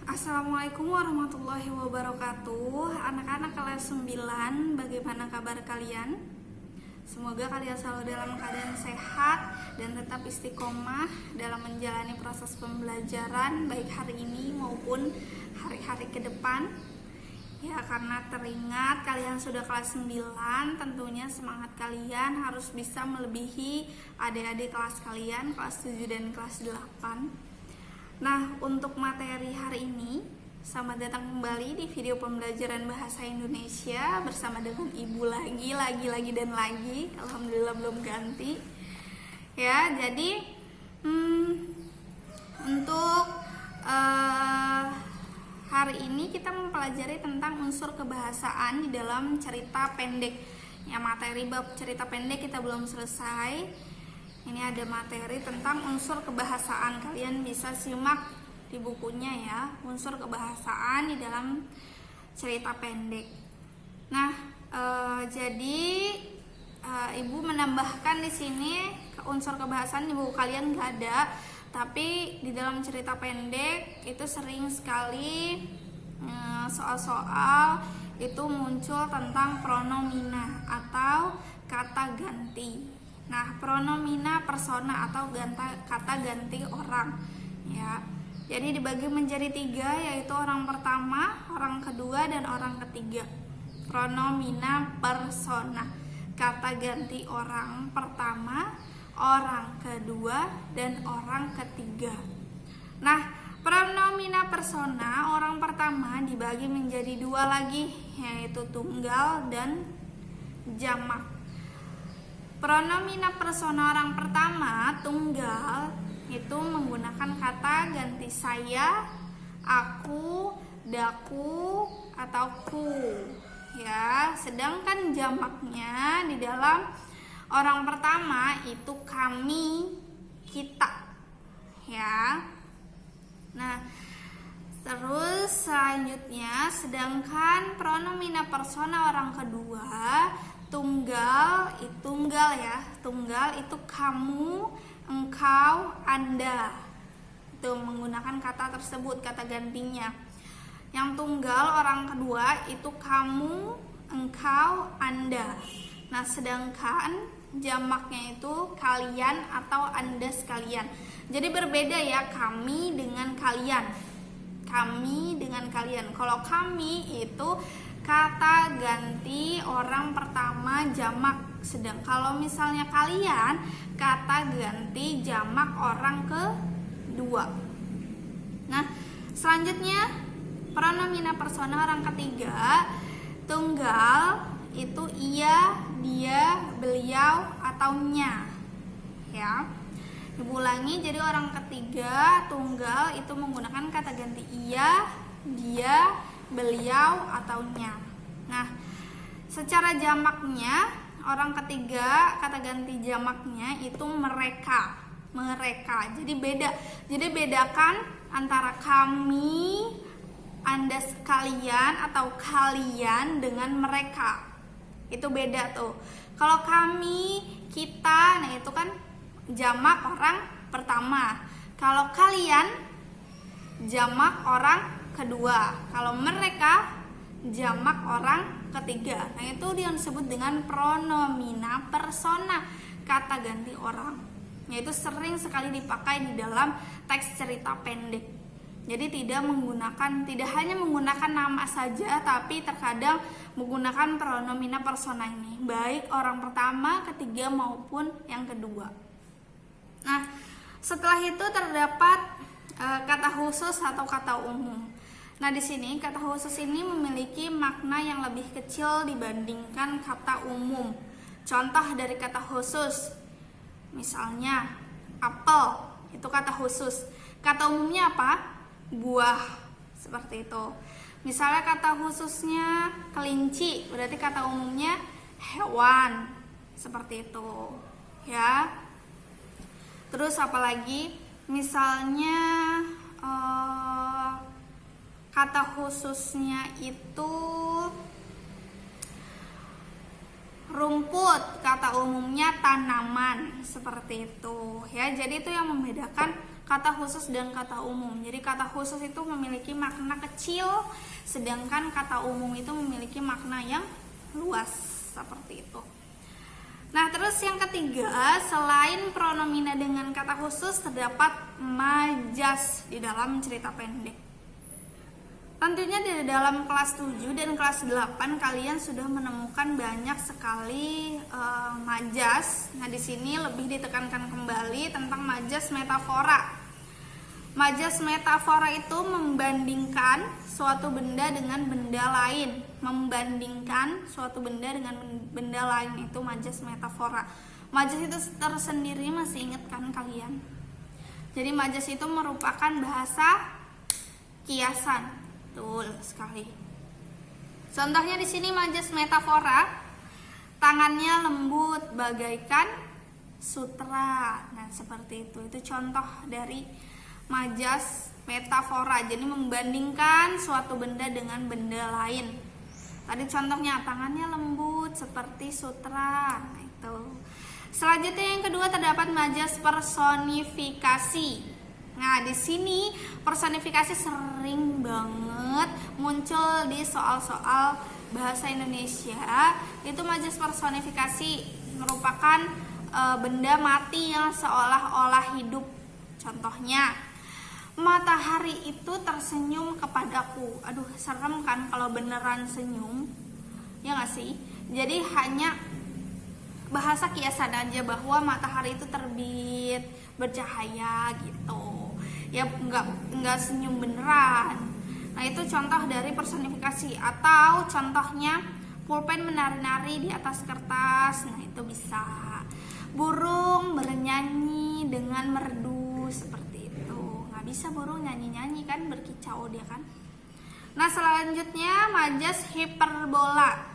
Assalamualaikum warahmatullahi wabarakatuh. Anak-anak kelas 9, bagaimana kabar kalian? Semoga kalian selalu dalam keadaan sehat dan tetap istiqomah dalam menjalani proses pembelajaran baik hari ini maupun hari-hari ke depan. Ya, karena teringat kalian sudah kelas 9, tentunya semangat kalian harus bisa melebihi adik-adik kelas kalian, kelas 7 dan kelas 8. Nah, untuk materi hari ini, selamat datang kembali di video pembelajaran bahasa Indonesia bersama dengan Ibu lagi dan lagi. Alhamdulillah belum ganti. Ya, jadi untuk hari ini kita mempelajari tentang unsur kebahasaan di dalam cerita pendek. Ya, materi bab cerita pendek kita belum selesai. Ini ada materi tentang unsur kebahasaan. Kalian bisa simak di bukunya ya, unsur kebahasaan di dalam cerita pendek. Nah, jadi Ibu menambahkan di sini unsur kebahasaan di buku kalian nggak ada, tapi di dalam cerita pendek itu sering sekali soal-soal itu muncul tentang pronomina atau kata ganti. Nah, pronomina persona atau kata ganti orang ya. Jadi dibagi menjadi 3, yaitu orang pertama, orang kedua, dan orang ketiga. Pronomina persona, kata ganti orang pertama, orang kedua, dan orang ketiga. Nah, pronomina persona orang pertama dibagi menjadi 2 lagi, yaitu tunggal dan jamak. Pronomina persona orang pertama, tunggal, itu menggunakan kata ganti saya, aku, daku, atau ku. Ya, sedangkan jamaknya di dalam orang pertama itu kami, kita. Ya. Nah, terus selanjutnya sedangkan pronomina persona orang kedua, tunggal ya, tunggal itu kamu, engkau, anda. Itu menggunakan kata tersebut, kata gantinya. Yang tunggal orang kedua itu kamu, engkau, anda. Nah, sedangkan jamaknya itu kalian atau anda sekalian. Jadi berbeda ya, kami dengan kalian. Kami dengan kalian. Kalau kami itu kata ganti orang pertama jamak. Sedang kalau misalnya kalian, kata ganti jamak orang kedua. Nah, selanjutnya pronomina persona orang ketiga, tunggal itu ia, dia, beliau, atau nya. Ya. Diulangi, jadi orang ketiga tunggal itu menggunakan kata ganti ia, dia, beliau, atau nya. Nah, secara jamaknya orang ketiga kata ganti jamaknya itu mereka. Jadi beda. Jadi bedakan antara kami, anda sekalian, atau kalian dengan mereka. Itu beda tuh. Kalau kami, kita, nah itu kan jamak orang pertama. Kalau kalian, jamak orang kedua. Kalau mereka, jamak orang ketiga. Nah, itu yang disebut dengan pronomina persona, kata ganti orang. Yaitu sering sekali dipakai di dalam teks cerita pendek. Jadi tidak hanya menggunakan nama saja, tapi terkadang menggunakan pronomina persona ini, baik orang pertama, ketiga maupun yang kedua. Nah, setelah itu terdapat kata khusus atau kata umum. Nah, di sini kata khusus ini memiliki makna yang lebih kecil dibandingkan kata umum. Contoh dari kata khusus, misalnya apel, itu kata khusus. Kata umumnya apa? Buah, seperti itu. Misalnya kata khususnya kelinci, berarti kata umumnya hewan, seperti itu. Ya. Terus apalagi? Misalnya kata khususnya itu rumput, kata umumnya tanaman, seperti itu ya. Jadi itu yang membedakan kata khusus dan kata umum. Jadi kata khusus itu memiliki makna kecil, sedangkan kata umum itu memiliki makna yang luas, seperti itu. Nah, terus yang ketiga, selain pronomina dengan kata khusus, terdapat majas di dalam cerita pendek. Tentunya di dalam kelas 7 dan kelas 8 kalian sudah menemukan banyak sekali majas. Nah, di sini lebih ditekankan kembali tentang majas metafora. Majas metafora itu membandingkan suatu benda dengan benda lain. Membandingkan suatu benda dengan benda lain, itu majas metafora. Majas itu tersendiri masih ingat kan kalian? Jadi majas itu merupakan bahasa kiasan. Betul sekali. Contohnya di sini majas metafora, tangannya lembut bagaikan sutra. Nah, seperti itu. Itu contoh dari majas metafora. Jadi membandingkan suatu benda dengan benda lain. Tadi contohnya tangannya lembut seperti sutra. Nah, itu. Selanjutnya yang kedua terdapat majas personifikasi. Nah, di sini personifikasi sering banget muncul di soal-soal bahasa Indonesia. Itu majas personifikasi merupakan benda mati yang seolah-olah hidup. Contohnya, matahari itu tersenyum kepadaku. Aduh, serem kan kalau beneran senyum, ya nggak sih? Jadi hanya bahasa kiasan aja bahwa matahari itu terbit bercahaya gitu. Ya nggak senyum beneran. Nah, itu contoh dari personifikasi. Atau contohnya pulpen menari-nari di atas kertas. Nah, itu bisa. Burung bernyanyi dengan merdu, seperti itu. Nggak bisa burung nyanyi-nyanyi kan, berkicau dia kan. Nah, selanjutnya majas hiperbola.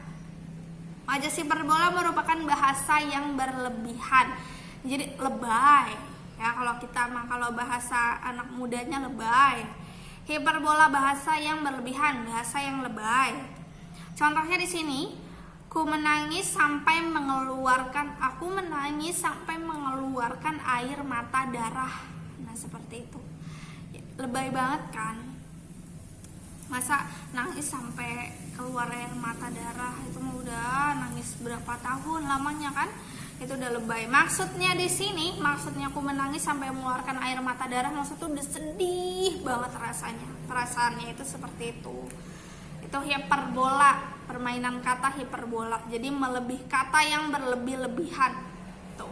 Majas hiperbola merupakan bahasa yang berlebihan. Jadi lebay. Ya, kalau bahasa anak mudanya lebay. Hiperbola bahasa yang berlebihan, bahasa yang lebay. Contohnya di sini, aku menangis sampai mengeluarkan air mata darah. Nah, seperti itu. Lebay banget kan? Masa nangis sampai keluar air mata darah, itu udah nangis berapa tahun lamanya kan? Itu udah lebay. Maksudnya di sini, aku menangis sampai mengeluarkan air mata darah, maksudnya udah sedih banget rasanya. Perasaannya itu seperti itu. Itu hiperbola, permainan kata hiperbola. Jadi melebih kata yang berlebih-lebihan. Tuh.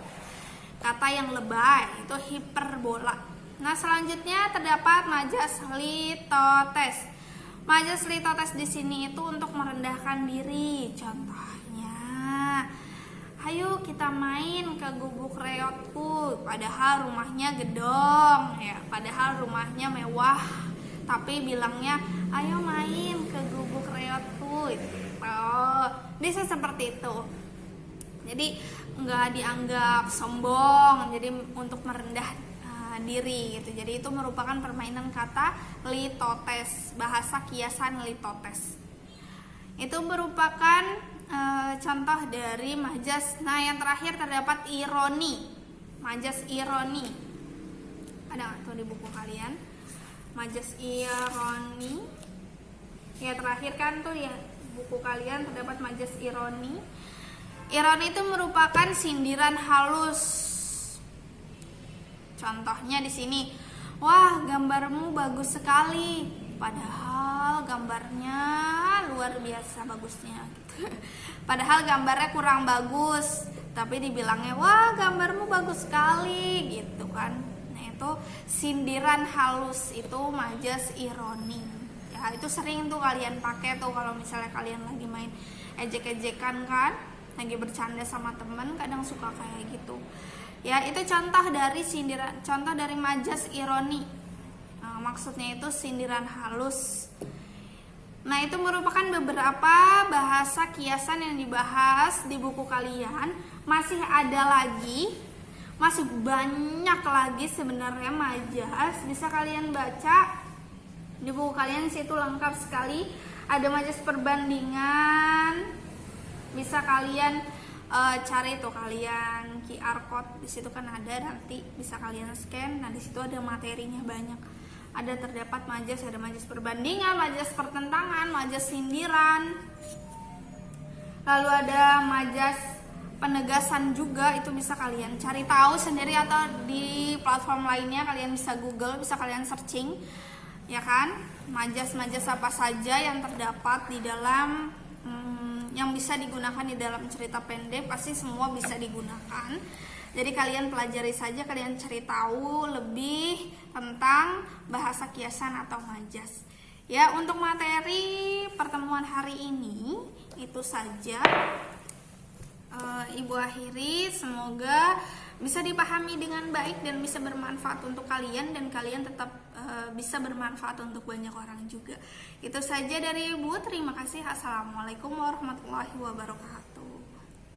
Kata yang lebay itu hiperbola. Nah, selanjutnya terdapat majas litotes. Majas litotes di sini itu untuk merendahkan diri. Contohnya, ayo kita main ke gubuk reotku, padahal rumahnya gedong ya, padahal rumahnya mewah, tapi bilangnya ayo main ke gubuk reotku. Bisa seperti itu. Jadi nggak dianggap sombong, jadi untuk merendah diri gitu. Jadi itu merupakan permainan kata litotes, bahasa kiasan litotes. Itu merupakan contoh dari majas. Nah, yang terakhir terdapat ironi. Majas ironi. Ada nggak tuh di buku kalian? Majas ironi. Ya, terakhir kan tuh ya buku kalian terdapat majas ironi. Ironi itu merupakan sindiran halus. Contohnya di sini, wah gambarmu bagus sekali, padahal gambarnya luar biasa bagusnya. Padahal gambarnya kurang bagus, tapi dibilangnya wah gambarmu bagus sekali gitu kan. Nah, itu sindiran halus, itu majas ironi. Ya, itu sering tuh kalian pakai tuh kalau misalnya kalian lagi main ejek-ejekan kan, lagi bercanda sama temen, kadang suka kayak gitu. Ya, itu contoh dari sindiran, contoh dari majas ironi. Nah, maksudnya itu sindiran halus. Nah, itu merupakan beberapa bahasa kiasan yang dibahas di buku kalian. Masih ada lagi, masih banyak lagi sebenarnya majas. Bisa kalian baca di buku kalian, situ lengkap sekali. Ada majas perbandingan. Bisa kalian cari tuh kalian dengan QR code. Di situ kan ada, nanti bisa kalian scan. Nah, di situ ada materinya banyak. Ada terdapat majas, ada majas perbandingan, majas pertentangan, majas sindiran. Lalu ada majas penegasan juga, itu bisa kalian cari tahu sendiri atau di platform lainnya kalian bisa Google, bisa kalian searching, ya kan? Majas-majas apa saja yang terdapat di dalam yang bisa digunakan di dalam cerita pendek, pasti semua bisa digunakan. Jadi kalian pelajari saja, kalian cari tahu lebih tentang bahasa kiasan atau majas. Ya, untuk materi pertemuan hari ini itu saja. Ibu akhiri, semoga bisa dipahami dengan baik dan bisa bermanfaat untuk kalian, dan kalian tetap bisa bermanfaat untuk banyak orang juga. Itu saja dari Ibu, terima kasih. Assalamualaikum warahmatullahi wabarakatuh.